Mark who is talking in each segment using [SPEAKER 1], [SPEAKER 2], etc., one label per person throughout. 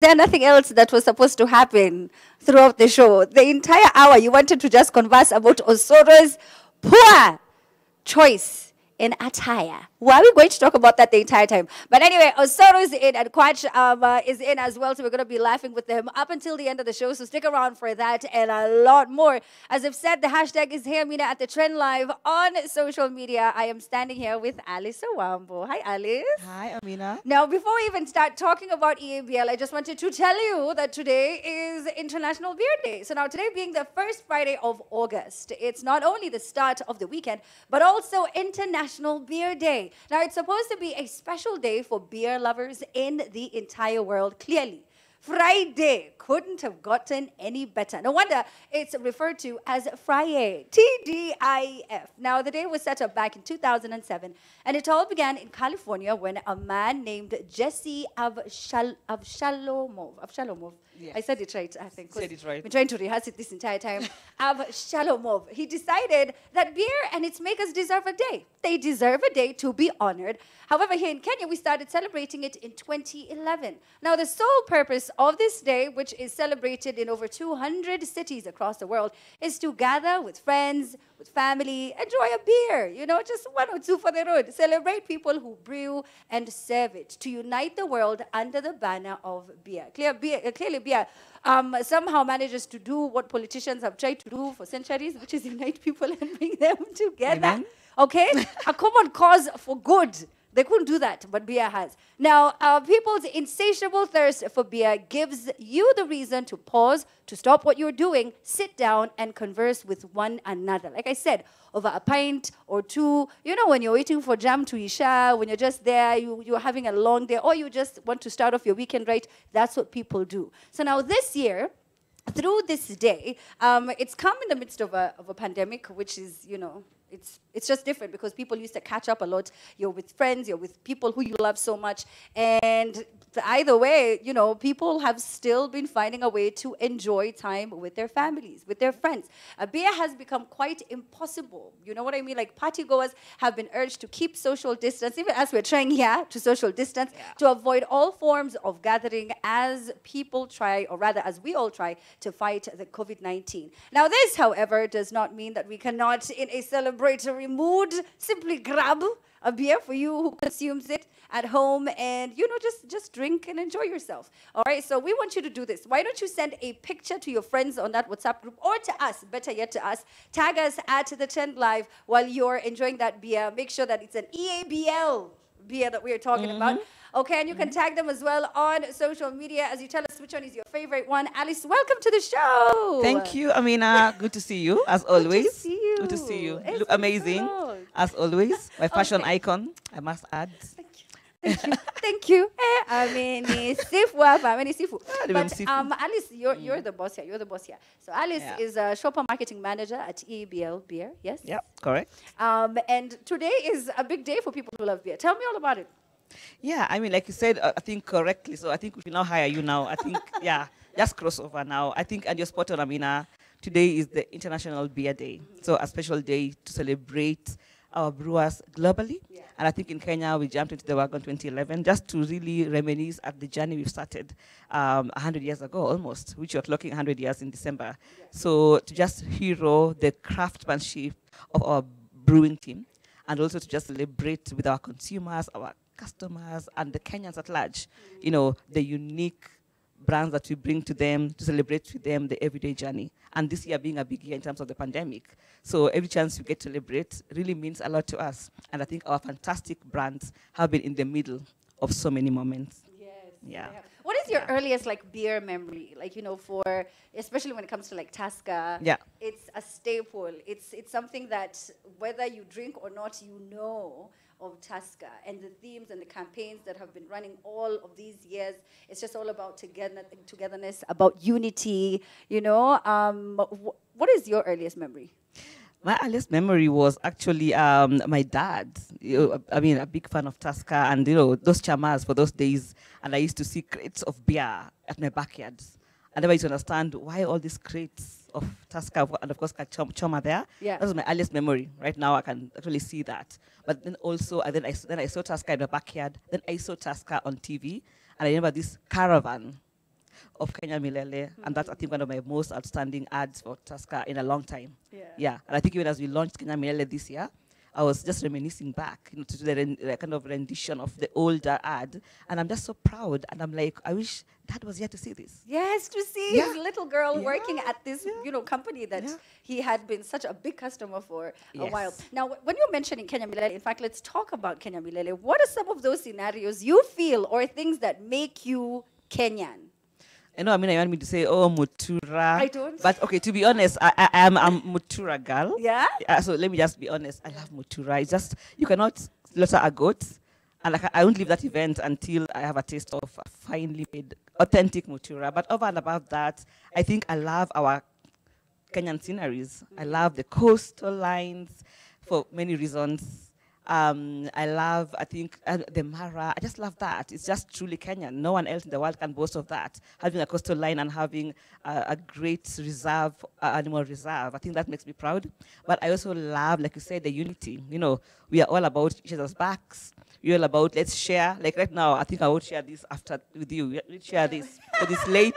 [SPEAKER 1] there nothing else that was supposed to happen throughout the show? The entire hour you wanted to just converse about Osoro's poor choice in attire. Why are we going to talk about that the entire time? But anyway, Osoro is in and Kwach is in as well, so we're going to be laughing with them up until the end of the show, so stick around for that and a lot more. As I've said, the hashtag is Hey Amina at the Trend Live on social media. I am standing here with Alice Owambo. Hi, Alice.
[SPEAKER 2] Hi, Amina.
[SPEAKER 1] Now, before we even start talking about EABL, I just wanted to tell you that today is International Beer Day. So now today being the first Friday of August, it's not only the start of the weekend, but also International Beer Day. Now, it's supposed to be a special day for beer lovers in the entire world, clearly. Friday couldn't have gotten any better. No wonder it's referred to as Friday, TGIF. Now, the day was set up back in 2007, and it all began in California when a man named Jesse Avshalomov.
[SPEAKER 2] Yes.
[SPEAKER 1] I said it right, I think.
[SPEAKER 2] Said it right.
[SPEAKER 1] I've been trying to rehearse it this entire time. Avshalomov. He decided that beer and its makers deserve a day. They deserve a day to be honored. However, here in Kenya, we started celebrating it in 2011. Now, the sole purpose of this day, which is celebrated in over 200 cities across the world, is to gather with friends, with family, enjoy a beer, you know, just one or two for the road. Celebrate people who brew and serve it, to unite the world under the banner of beer. Clearly, beer somehow manages to do what politicians have tried to do for centuries, which is unite people and bring them together.
[SPEAKER 2] Amen.
[SPEAKER 1] Okay? A common cause for good. They couldn't do that, but beer has. Now, people's insatiable thirst for beer gives you the reason to pause, to stop what you're doing, sit down, and converse with one another. Like I said, over a pint or two, you know, when you're waiting for jam to isha, when you're just there, you're having a long day, or you just want to start off your weekend right, that's what people do. So now this year, through this day, it's come in the midst of a pandemic, which is, you know, it's just different because people used to catch up a lot. You're with friends, you're with people who you love so much. And either way, you know, people have still been finding a way to enjoy time with their families, with their friends. Beer has become quite impossible. You know what I mean? Like partygoers have been urged to keep social distance, even as we're trying here to social distance, to avoid all forms of gathering as people try, or rather as we all try, to fight the COVID-19. Now this, however, does not mean that we cannot, in a celebratory mood, simply grab a beer for you who consumes it at home and, you know, just drink and enjoy yourself. All right, so we want you to do this. Why don't you send a picture to your friends on that WhatsApp group, or to us, better yet to us, tag us at The Trend Live while you're enjoying that beer. Make sure that it's an EABL beer that we're talking about. Okay, and you can tag them as well on social media as you tell us which one is your favorite one. Alice, welcome to the show.
[SPEAKER 2] Thank you, Amina. Good to see you, as always.
[SPEAKER 1] Good to see you.
[SPEAKER 2] Good to see you.
[SPEAKER 1] It's
[SPEAKER 2] Look amazing,
[SPEAKER 1] good.
[SPEAKER 2] as always. My fashion icon, I must add.
[SPEAKER 1] Thank you. Thank you. I mean, sifu. But Alice, you're the boss here. You're the boss here. So Alice is a shopper marketing manager at EABL Beer. Yes.
[SPEAKER 2] Yeah, correct.
[SPEAKER 1] And today is a big day for people who love beer. Tell me all about it.
[SPEAKER 2] Yeah, I mean, like you said, I think correctly. So I think we should now hire you now. I think, yeah, just crossover now. I think, and you're spot on, Amina. Today is the International Beer Day. So a special day to celebrate our brewers globally. Yeah. And I think in Kenya, we jumped into the wagon 2011 just to really reminisce at the journey we've started 100 years ago almost, which we're clocking 100 years in December. Yeah. So to just hero the craftsmanship of our brewing team, and also to just celebrate with our consumers, our customers, and the Kenyans at large, you know, the unique brands that we bring to them, to celebrate with them the everyday journey. And this year being a big year in terms of the pandemic. So every chance we get to celebrate really means a lot to us. And I think our fantastic brands have been in the middle of so many moments.
[SPEAKER 1] Yes.
[SPEAKER 2] Yeah.
[SPEAKER 1] What is your earliest like beer memory? Like, you know, for, especially when it comes to like Tasca, it's a staple. It's something that whether you drink or not, you know of Tasca, and the themes and the campaigns that have been running all of these years. It's just all about togetherness, about unity, you know. What is your earliest memory?
[SPEAKER 2] My earliest memory was actually my dad. I mean, a big fan of Tasca, and you know those chamas for those days. And I used to see crates of beer at my backyard. I never used to understand why all these crates of Tasca and of course choma there. Yeah. That was my earliest memory. Right now I can actually see that. But then also, then I saw Tasca in my backyard. Then I saw Tasca on TV, and I remember this caravan of Kenya Milele, and that's, I think, one of my most outstanding ads for Tusker in a long time. Yeah, and I think even as we launched Kenya Milele this year, I was just reminiscing back, to the kind of rendition of the older ad, and I'm just so proud, and I'm like, I wish Dad was here to see this.
[SPEAKER 1] Yes, to see his little girl working at this, company that he had been such a big customer for a while. Now, when you're mentioning Kenya Milele, in fact, let's talk about Kenya Milele. What are some of those scenarios you feel or things that make you Kenyan?
[SPEAKER 2] I know, you want me to say, oh, Mutura.
[SPEAKER 1] I don't.
[SPEAKER 2] But, okay, to be honest, I'm a Mutura girl.
[SPEAKER 1] Yeah?
[SPEAKER 2] So let me just be honest. I love Mutura. It's just, you cannot slaughter a goat. And I won't leave that event until I have a taste of a finely made, authentic Mutura. But over and above that, I think I love our Kenyan sceneries. I love the coastal lines for many reasons. I love, I think, the Mara. I just love that. It's just truly Kenyan. No one else in the world can boast of that. Having a coastal line and having a great reserve, animal reserve. I think that makes me proud. But I also love, like you said, the unity. We are all about each other's backs. We're all about, let's share. Like right now, I think I would share this after with you. Let's share this. Because it's late,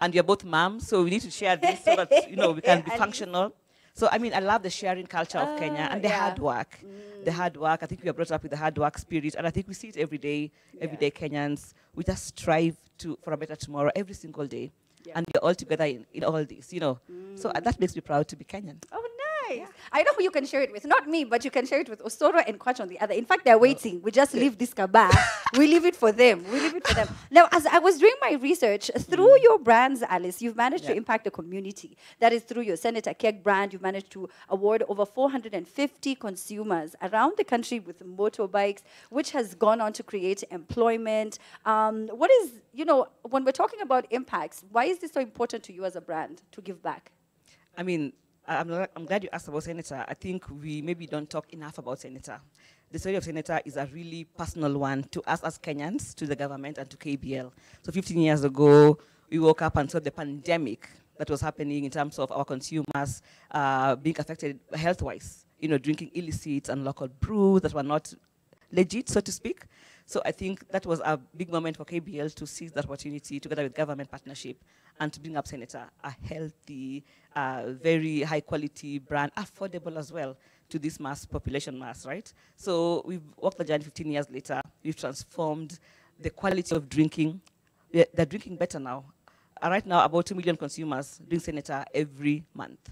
[SPEAKER 2] and you're both moms, so we need to share this so that, we can be functional. So, I love the sharing culture of Kenya and the hard work. The hard work, I think we are brought up with the hard work spirit, and I think we see it every day Kenyans. We just strive for a better tomorrow every single day. And we're all together in all this, So that makes me proud to be Kenyan.
[SPEAKER 1] Oh, nice. Yeah. I know who you can share it with. Not me, but you can share it with Osoro and Kwach on the other. In fact, they're waiting. We just leave this kaba. We leave it for them. Now, as I was doing my research, through your brands, Alice, you've managed to impact the community. That is through your Senator Keg brand. You've managed to award over 450 consumers around the country with motorbikes, which has gone on to create employment. What is, when we're talking about impacts, why is this so important to you as a brand to give back?
[SPEAKER 2] I'm glad you asked about Senator. I think we maybe don't talk enough about Senator. The story of Senator is a really personal one to us as Kenyans, to the government, and to KBL. So 15 years ago, we woke up and saw the pandemic that was happening in terms of our consumers being affected health-wise, drinking illicit and local brews that were not legit, so to speak. So I think that was a big moment for KBL to seize that opportunity together with government partnership and to bring up Senator, a healthy, very high quality brand, affordable as well to this population mass, right? So we've walked the journey 15 years later. We've transformed the quality of drinking. They're drinking better now. Right now, about 2 million consumers drink Senator every month.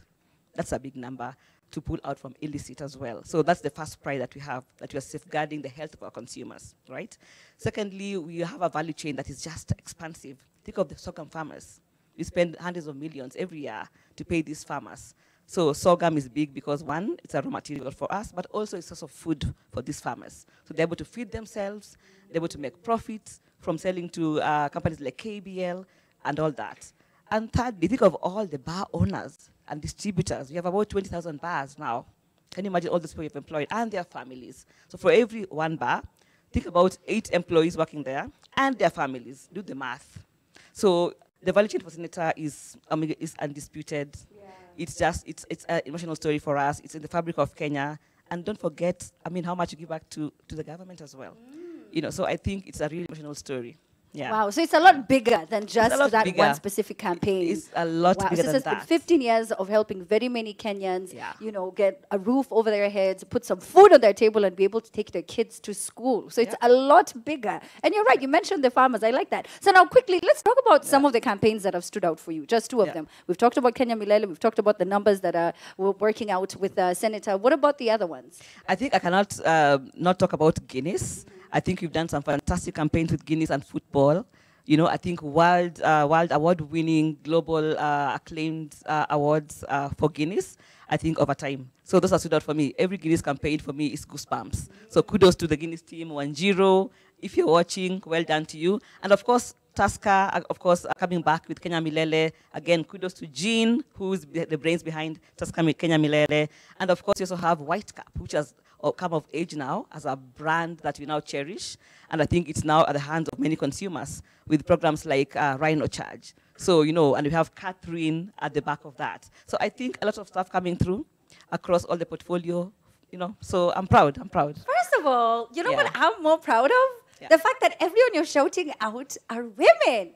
[SPEAKER 2] That's a big number to pull out from illicit as well. So that's the first pride that we have, that we are safeguarding the health of our consumers, right? Secondly, we have a value chain that is just expansive. Think of the sorghum farmers. We spend hundreds of millions every year to pay these farmers. So sorghum is big because, one, it's a raw material for us, but also it's a source of food for these farmers. So they're able to feed themselves, they're able to make profits from selling to companies like KBL and all that. And thirdly, think of all the bar owners and distributors. We have about 20,000 bars now. Can you imagine all those people you've employed and their families? So for every one bar, think about 8 employees working there and their families. Do the math. So the value chain for Senator is undisputed. It's an emotional story for us. It's in the fabric of Kenya. And don't forget, how much you give back to the government as well. So I think it's a really emotional story. Yeah.
[SPEAKER 1] Wow, so it's a lot bigger than just that one specific campaign.
[SPEAKER 2] It's a lot bigger than that.
[SPEAKER 1] So it's been 15 years of helping very many Kenyans, get a roof over their heads, put some food on their table, and be able to take their kids to school. So it's a lot bigger. And you're right, you mentioned the farmers. I like that. So now quickly, let's talk about some of the campaigns that have stood out for you, just 2 of them. We've talked about Kenya Milele. We've talked about the numbers that we're working out with Senator. What about the other ones?
[SPEAKER 2] I think I cannot not talk about Guinness. I think we've done some fantastic campaigns with Guinness and football. I think world award-winning, global acclaimed awards for Guinness, I think, over time. So those are stood out for me. Every Guinness campaign for me is goosebumps. So kudos to the Guinness team, 1-0. If you're watching, well done to you. And of course, Tusker, coming back with Kenya Milele. Again, kudos to Jean, who's the brains behind Tusker Kenya Milele. And of course, you also have White Cap, which has come of age now as a brand that we now cherish. And I think it's now at the hands of many consumers with programs like Rhino Charge. So, and we have Catherine at the back of that. So I think a lot of stuff coming through across all the portfolio, So I'm proud.
[SPEAKER 1] First of all, you know what I'm more proud of? The fact that everyone you're shouting out are women.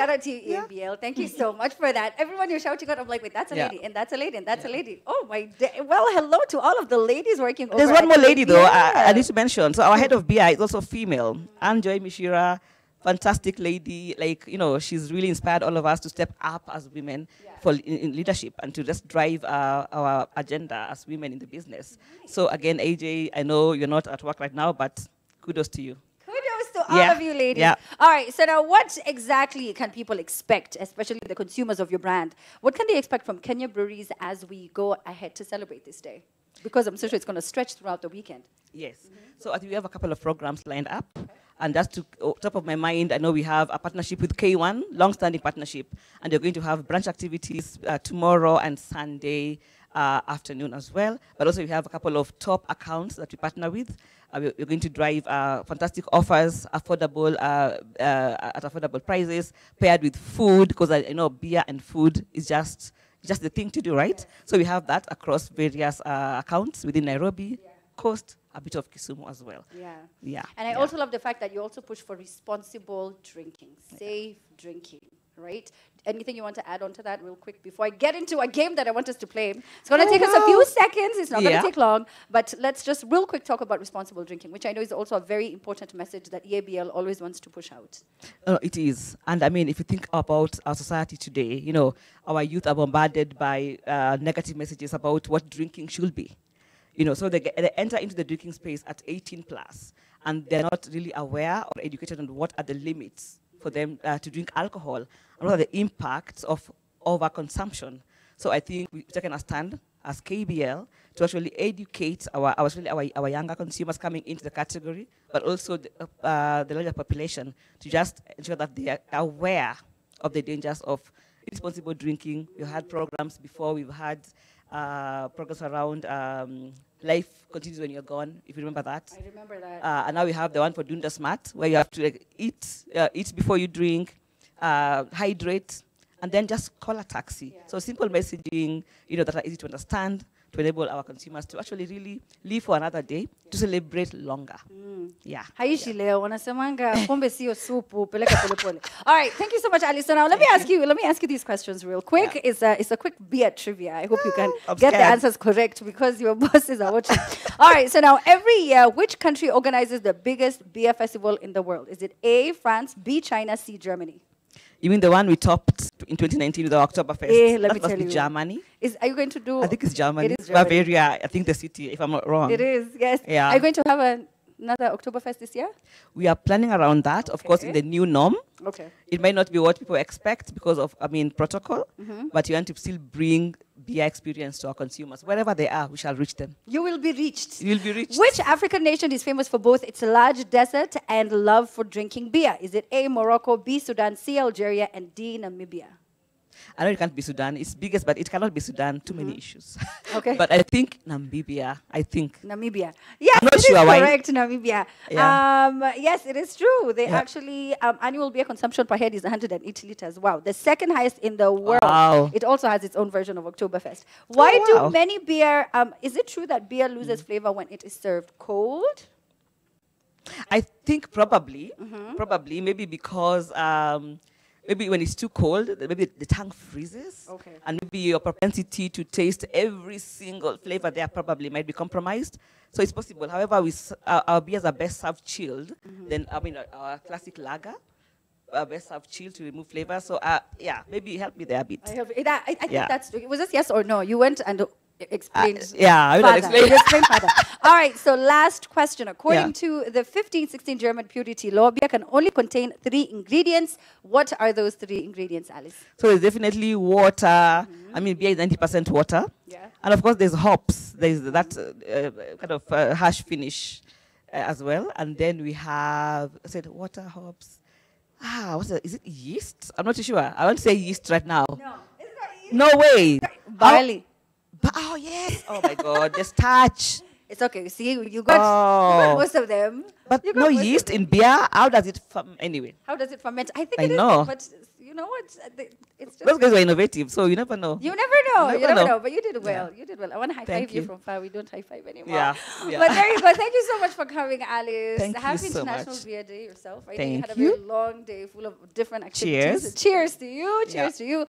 [SPEAKER 1] Shout out to you, EMBL. Thank you so much for that. Everyone you're shouting out, I'm like, wait, that's a
[SPEAKER 2] Yeah.
[SPEAKER 1] lady, and that's a lady, and that's a lady. Oh my day. Well, hello to all of the ladies working over
[SPEAKER 2] There's one
[SPEAKER 1] at
[SPEAKER 2] more lady, though,
[SPEAKER 1] EMBL.
[SPEAKER 2] I need to mention. So our head of BI is also female, Anjoy Mishira. Fantastic lady, like, you know, she's really inspired all of us to step up as women for in leadership and to just drive our agenda as women in the business. So again, AJ, I know you're not at work right now, but kudos to you.
[SPEAKER 1] Kudos to all of you ladies.
[SPEAKER 2] Yeah.
[SPEAKER 1] All right, so now what exactly can people expect, especially the consumers of your brand? What can they expect from Kenya Breweries as we go ahead to celebrate this day? Because I'm so sure it's going to stretch throughout the weekend.
[SPEAKER 2] Yes. So I think we have a couple of programs lined up. And that's to top of my mind. I know we have a partnership with K1, long-standing partnership, and they're going to have brunch activities tomorrow and Sunday afternoon as well. But also we have a couple of top accounts that we partner with. We're going to drive fantastic offers, affordable at affordable prices, paired with food, because I know beer and food is just the thing to do, right? So we have that across various accounts within Nairobi, Coast, a bit of Kisumu as well. Yeah.
[SPEAKER 1] And I also love the fact that you also push for responsible drinking, safe drinking, right? Anything you want to add on to that real quick before I get into a game that I want us to play? It's going to take us a few seconds. It's not going to take long. But let's just real quick talk about responsible drinking, which I know is also a very important message that EABL always wants to push out.
[SPEAKER 2] It is. And I mean, if you think about our society today, you know, our youth are bombarded by negative messages about what drinking should be. You know, so they enter into the drinking space at 18 plus, and they're not really aware or educated on what are the limits for them to drink alcohol, and what are the impacts of overconsumption. So I think we've taken a stand as KBL to actually educate our younger consumers coming into the category, but also the larger population, to just ensure that they are aware of the dangers of responsible drinking. We've had programs before. We've had programs around life continues when you're gone, if you remember that.
[SPEAKER 1] I remember that.
[SPEAKER 2] And now we have the one for Dunda Smart, where you have to eat before you drink, hydrate, and then just call a taxi. So simple messaging, you know, that are easy to understand, to enable our consumers to actually really live for another day, to celebrate longer.
[SPEAKER 1] Haishi leo wanasemanga pombe sio supu peleka pole pole. All right, thank you so much, Ali. So now let me ask you these questions real quick. It's a quick beer trivia. I hope you can get the answers correct because your bosses are watching. All right, so now every year, which country organizes the biggest beer festival in the world? Is it A, France, B, China, C, Germany?
[SPEAKER 2] You mean the one we topped in 2019 with the Oktoberfest?
[SPEAKER 1] Let me tell you.
[SPEAKER 2] Germany.
[SPEAKER 1] Are you going to do?
[SPEAKER 2] I think it's Germany.
[SPEAKER 1] It is Germany.
[SPEAKER 2] Bavaria, I think the city, if I'm not wrong.
[SPEAKER 1] It is, yes.
[SPEAKER 2] Yeah.
[SPEAKER 1] Are you going to have another Oktoberfest this year?
[SPEAKER 2] We are planning around that, of course, in the new norm.
[SPEAKER 1] Okay.
[SPEAKER 2] It might not be what people expect because of, protocol, but you want to still bring beer experience to our consumers. Wherever they are, we shall reach them.
[SPEAKER 1] You will be reached.
[SPEAKER 2] You will be reached.
[SPEAKER 1] Which African nation is famous for both its large desert and love for drinking beer? Is it A, Morocco, B, Sudan, C, Algeria, and D, Namibia?
[SPEAKER 2] I know it can't be Sudan. It's biggest, but it cannot be Sudan. Too many issues.
[SPEAKER 1] Okay.
[SPEAKER 2] But I think Namibia.
[SPEAKER 1] Namibia. Yes,
[SPEAKER 2] I'm not
[SPEAKER 1] it is
[SPEAKER 2] sure why.
[SPEAKER 1] correct, Namibia.
[SPEAKER 2] Yeah.
[SPEAKER 1] Yes, it is true. They actually, annual beer consumption per head is 180 liters. Wow. The second highest in the world.
[SPEAKER 2] Wow.
[SPEAKER 1] It also has its own version of Oktoberfest. Why do many beer, is it true that beer loses flavor when it is served cold?
[SPEAKER 2] I think probably, maybe because maybe when it's too cold, maybe the tongue freezes.
[SPEAKER 1] Okay.
[SPEAKER 2] And maybe your propensity to taste every single flavor there probably might be compromised. So it's possible. However, our beers are best served chilled. Then, our classic lager are best served chilled to remove flavor. So, maybe help me there a bit.
[SPEAKER 1] I think that's, was this yes or no? You went and explained.
[SPEAKER 2] I will explain.
[SPEAKER 1] You explained further. All right, so last question. According to the 1516 German purity law, beer can only contain 3 ingredients. What are those 3 ingredients, Alice?
[SPEAKER 2] So there's definitely water. Beer is 90% water.
[SPEAKER 1] Yeah.
[SPEAKER 2] And of course, there's hops. There's that kind of harsh finish as well. And then we have, water, hops. Is it yeast? I'm not too sure. I want to say yeast right now.
[SPEAKER 1] No, it's not yeast.
[SPEAKER 2] No way.
[SPEAKER 1] Barley.
[SPEAKER 2] Oh, yes. Oh, my God. The starch.
[SPEAKER 1] It's okay. See, you got most of them.
[SPEAKER 2] But
[SPEAKER 1] You got
[SPEAKER 2] no
[SPEAKER 1] most of
[SPEAKER 2] yeast
[SPEAKER 1] them.
[SPEAKER 2] in beer. How does it anyway?
[SPEAKER 1] How does it ferment? I think
[SPEAKER 2] I
[SPEAKER 1] it is,
[SPEAKER 2] know.
[SPEAKER 1] but you know what? It's just
[SPEAKER 2] Those guys were innovative, so you never know.
[SPEAKER 1] you never know.
[SPEAKER 2] You
[SPEAKER 1] You
[SPEAKER 2] never
[SPEAKER 1] never
[SPEAKER 2] know.
[SPEAKER 1] know. But you did well. You did well. I want to high
[SPEAKER 2] Thank
[SPEAKER 1] five you
[SPEAKER 2] you.
[SPEAKER 1] from far. We don't high five anymore.
[SPEAKER 2] Yeah, yeah.
[SPEAKER 1] But there you go. Thank you so much for coming, Alice.
[SPEAKER 2] Thank you
[SPEAKER 1] Happy
[SPEAKER 2] so
[SPEAKER 1] International
[SPEAKER 2] much.
[SPEAKER 1] Beer Day yourself. I know you
[SPEAKER 2] Thank
[SPEAKER 1] had a very
[SPEAKER 2] you.
[SPEAKER 1] long day full of different activities.
[SPEAKER 2] Cheers.
[SPEAKER 1] Cheers to you.
[SPEAKER 2] Yeah.
[SPEAKER 1] Cheers to you.